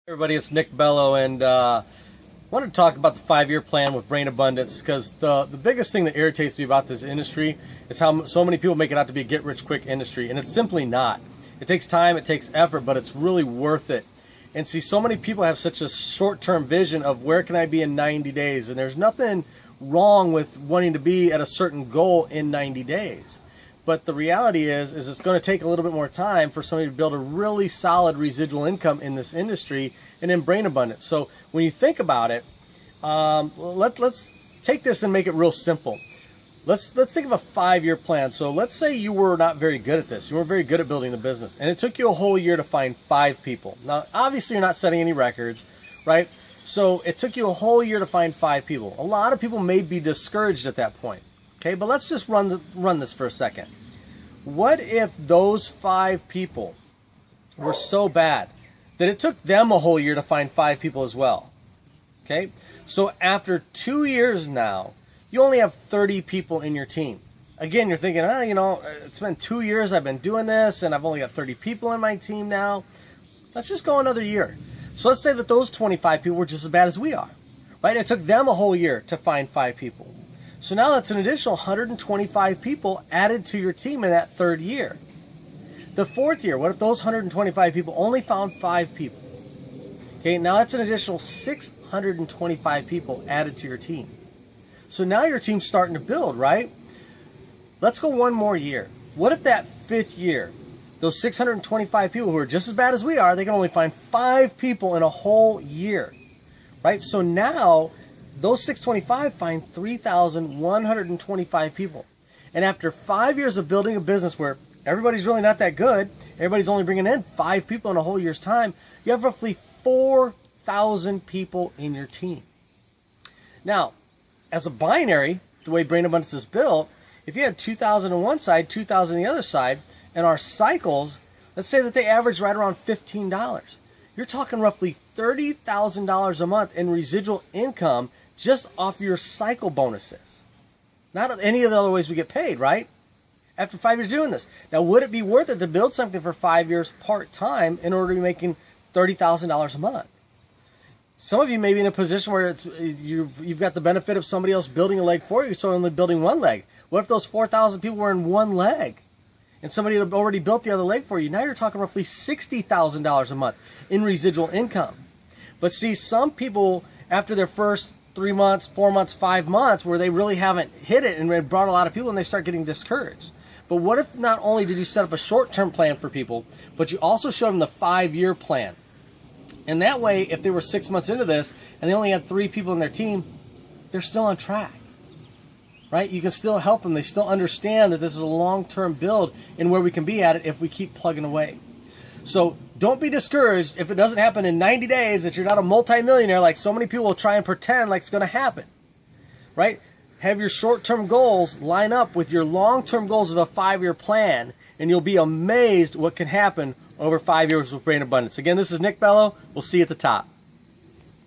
Everybody, it's Nick Bello, and I wanted to talk about the 5-year plan with Brain Abundance, because the biggest thing that irritates me about this industry is how so many people make it out to be a get-rich-quick industry, and it's simply not. It takes time, it takes effort, but it's really worth it. And see, so many people have such a short-term vision of where can I be in 90 days, and there's nothing wrong with wanting to be at a certain goal in 90 days. But the reality is it's going to take a little bit more time for somebody to build a really solid residual income in this industry and in Brain Abundance. So when you think about it, let's take this and make it real simple. Let's think of a 5-year plan. So let's say you were not very good at this. You weren't very good at building the business, and it took you a whole year to find 5 people. Now, obviously, you're not setting any records, right? So it took you a whole year to find 5 people. A lot of people may be discouraged at that point. Okay, but let's just run this for a second. What if those 5 people were so bad that it took them a whole year to find 5 people as well? Okay, so after 2 years now, you only have 30 people in your team. Again, you're thinking, it's been 2 years I've been doing this, and I've only got 30 people in my team now. Let's just go another year. So let's say that those 25 people were just as bad as we are, right? It took them a whole year to find 5 people. So now that's an additional 125 people added to your team in that 3rd year. The 4th year, what if those 125 people only found 5 people? Okay, now that's an additional 625 people added to your team. So now your team's starting to build, right? Let's go one more year. What if that 5th year, those 625 people who are just as bad as we are, they can only find 5 people in a whole year, right? So now those 625 find 3,125 people. And after 5 years of building a business where everybody's really not that good, everybody's only bringing in 5 people in a whole year's time, you have roughly 4,000 people in your team. Now, as a binary, the way Brain Abundance is built, if you had 2,000 on one side, 2,000 on the other side, and our cycles, let's say that they average right around $15. You're talking roughly $30,000 a month in residual income just off your cycle bonuses. Not any of the other ways we get paid, right? After 5 years doing this. Now, would it be worth it to build something for 5 years part-time in order to be making $30,000 a month? Some of you may be in a position where you've got the benefit of somebody else building a leg for you, so only building one leg. What if those 4,000 people were in one leg? And somebody had already built the other leg for you? Now you're talking roughly $60,000 a month in residual income. But see, some people, after their first 3 months, 4 months, 5 months, where they really haven't hit it and it brought a lot of people, and they start getting discouraged. But what if not only did you set up a short-term plan for people, but you also showed them the 5-year plan? And that way, if they were 6 months into this and they only had 3 people in their team, they're still on track, right? You can still help them. They still understand that this is a long-term build and where we can be at it if we keep plugging away. So don't be discouraged if it doesn't happen in 90 days, that you're not a multimillionaire like so many people will try and pretend like it's going to happen, right? Have your short-term goals line up with your long-term goals of a 5-year plan, and you'll be amazed what can happen over 5 years with Brain Abundance. Again, this is Nick Bello. We'll see you at the top.